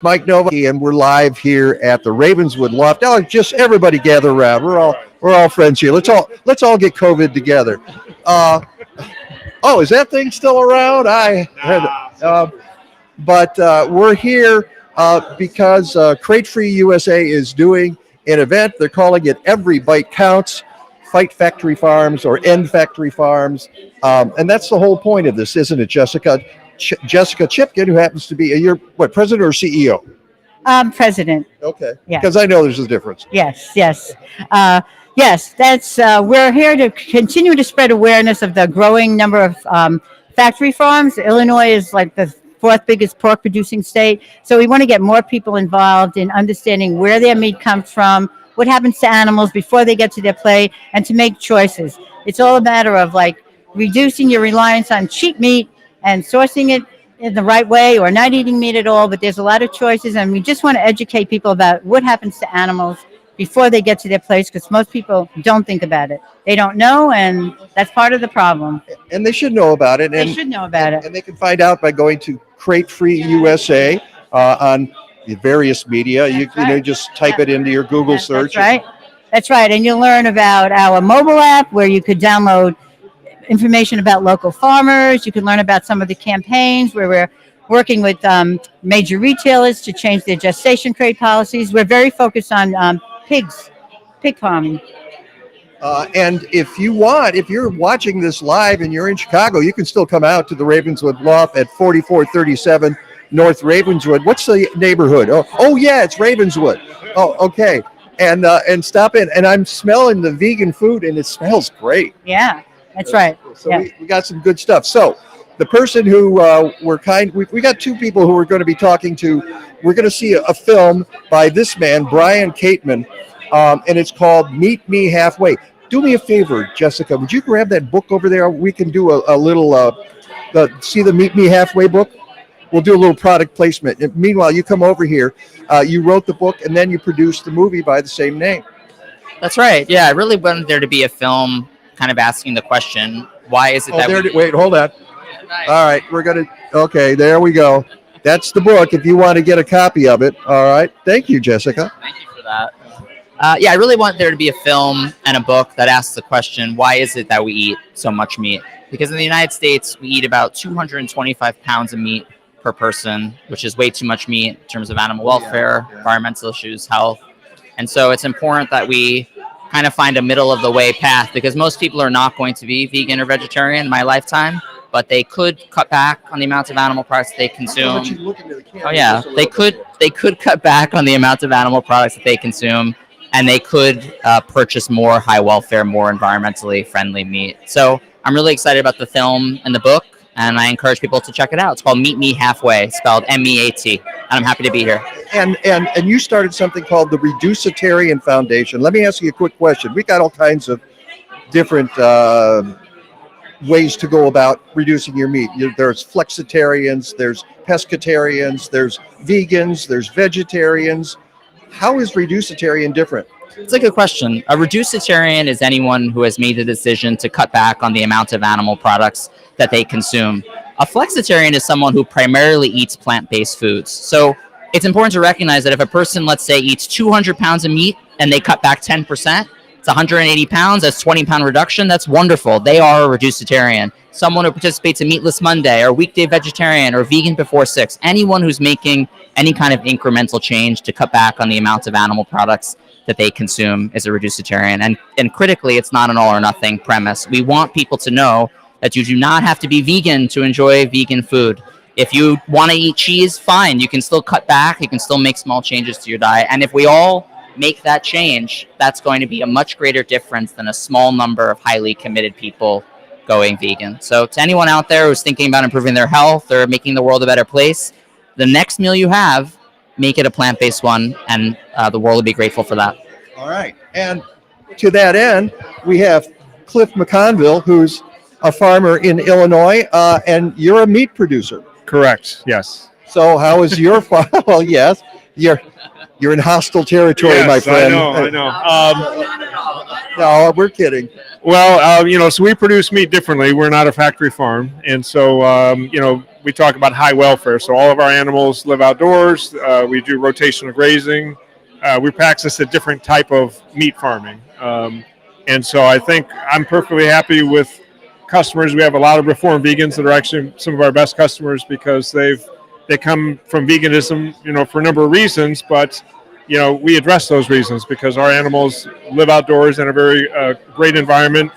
Mike Nowak, and we're live here at the Ravenswood Loft. Now, just everybody gather around. We're all friends here. Let's all get COVID together. Oh, is that thing still around? But we're here because Crate Free USA is doing an event. They're calling it Every Bite Counts. Fight factory farms or end factory farms, and that's the whole point of this, isn't it, Jessica? Jessica Chipkin, who happens to be you're what, president or CEO? President. Okay. Yeah. Because I know there's a difference. Yes. Yes. That's we're here to continue to spread awareness of the growing number of factory farms. Illinois is like the fourth biggest pork producing state, so we want to get more people involved in understanding where their meat comes from, what happens to animals before they get to their plate, and to make choices. It's all a matter of like reducing your reliance on cheap meat and sourcing it in the right way, or not eating meat at all. But there's a lot of choices, and we just want to educate people about what happens to animals before they get to their place, because most people don't think about it. They don't know, and that's part of the problem. And they should know about it. They should know about it. And they can find out by going to Crate Free USA on the various media. You know, just type it into your Google search. That's right. And you'll learn about our mobile app where you could download information about local farmers. You can learn about some of the campaigns where we're working with major retailers to change their gestation crate policies. We're very focused on pig farming. And if you're watching this live and you're in Chicago, you can still come out to the Ravenswood Loft at 4437 North Ravenswood. What's the neighborhood? Oh yeah, it's Ravenswood. Oh, okay. And stop in. And I'm smelling the vegan food, and it smells great. Yeah, that's right. So we got some good stuff. So the person who we got two people who we're going to be talking to. We're going to see a film by this man, Brian Kateman, and it's called Meet Me Halfway. Do me a favor, Jessica. Would you grab that book over there? We can do a little, see the Meet Me Halfway book? We'll do a little product placement. And meanwhile, you come over here. You wrote the book, and then you produced the movie by the same name. That's right. Yeah, I really wanted there to be a film kind of asking the question, why is it wait, hold on. All right, okay, there we go. That's the book if you want to get a copy of it. All right. Thank you, Jessica. Thank you for that. I really want there to be a film and a book that asks the question, why is it that we eat so much meat? Because in the United States, we eat about 225 pounds of meat per person, which is way too much meat in terms of animal welfare, environmental issues, health. And so it's important that we kind of find a middle of the way path, because most people are not going to be vegan or vegetarian in my lifetime, but they could cut back on the amount of animal products they consume. Oh yeah, they could cut back on the amount of animal products that they consume, and they could purchase more high welfare, more environmentally friendly meat. So I'm really excited about the film and the book, and I encourage people to check it out. It's called Meet Me Halfway, spelled MEAT, and I'm happy to be here. And you started something called the Reducetarian Foundation. Let me ask you a quick question. We got all kinds of different ways to go about reducing your meat. There's flexitarians, there's pescatarians, there's vegans, there's vegetarians. How is Reducetarian different? It's a good question. A Reducetarian is anyone who has made the decision to cut back on the amount of animal products that they consume. A flexitarian is someone who primarily eats plant-based foods. So it's important to recognize that if a person, let's say, eats 200 pounds of meat and they cut back 10%, it's 180 pounds, that's 20-pound reduction, that's wonderful. They are a Reducetarian. Someone who participates in Meatless Monday or Weekday Vegetarian or Vegan Before 6, anyone who's making any kind of incremental change to cut back on the amount of animal products that they consume is a Reducetarian. And critically, it's not an all or nothing premise. We want people to know that you do not have to be vegan to enjoy vegan food. If you want to eat cheese, fine. You can still cut back. You can still make small changes to your diet. And if we all make that change, that's going to be a much greater difference than a small number of highly committed people going vegan. So to anyone out there who's thinking about improving their health or making the world a better place, the next meal you have, make it a plant-based one, and the world will be grateful for that. All right. And to that end, we have Cliff McConville, who's a farmer in Illinois, and you're a meat producer. Correct. Yes. So how is your farm? Well, yes, you're in hostile territory, yes, my friend. I know. No, we're kidding. Well, so we produce meat differently. We're not a factory farm, and so we talk about high welfare. So all of our animals live outdoors. We do rotational grazing. We practice a different type of meat farming. And so I think I'm perfectly happy with customers. We have a lot of reformed vegans that are actually some of our best customers because they come from veganism, for a number of reasons, but we address those reasons because our animals live outdoors in a very great environment.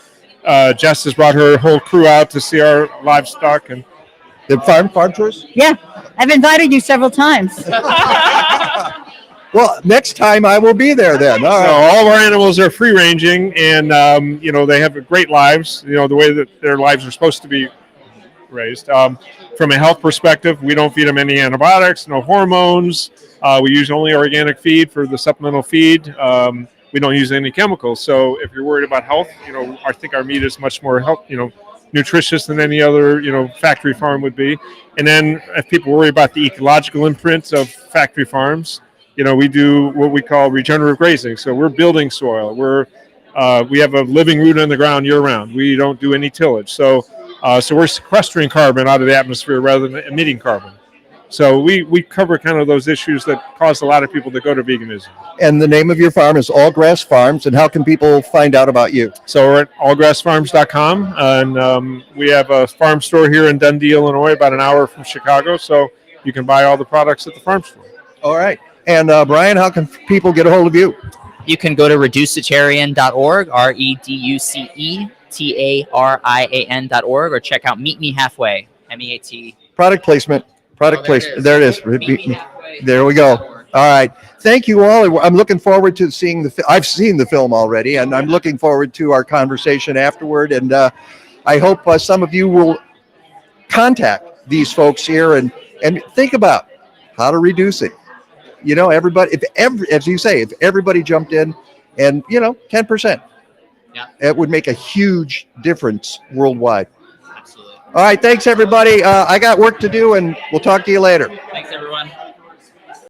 Jess has brought her whole crew out to see our livestock and The farm tours? Yeah, I've invited you several times. Well, next time I will be there then. All so right. all of our animals are free ranging and they have great lives, the way that their lives are supposed to be raised. From a health perspective, we don't feed them any antibiotics, no hormones. We use only organic feed for the supplemental feed. We don't use any chemicals. So if you're worried about health, I think our meat is much more nutritious than any other, factory farm would be. And then if people worry about the ecological imprint of factory farms, we do what we call regenerative grazing. So we're building soil. We have a living root in the ground year round. We don't do any tillage. So we're sequestering carbon out of the atmosphere rather than emitting carbon. So we cover kind of those issues that cause a lot of people to go to veganism. And the name of your farm is All Grass Farms. And how can people find out about you? So we're at allgrassfarms.com. And we have a farm store here in Dundee, Illinois, about an hour from Chicago. So you can buy all the products at the farm store. All right. And Brian, how can people get a hold of you? You can go to reducetarian.org, reducetarian.org, or check out Meet Me Halfway, MEAT. Product placement. There it is. Meet Me Halfway. There we go. All right. Thank you all. I'm looking forward to seeing I've seen the film already, and I'm looking forward to our conversation afterward. And I hope some of you will contact these folks here and think about how to reduce it. Everybody, as you say, if everybody jumped in and, 10%, it would make a huge difference worldwide. Absolutely. All right. Thanks, everybody. I got work to do, and we'll talk to you later. Thanks, everyone.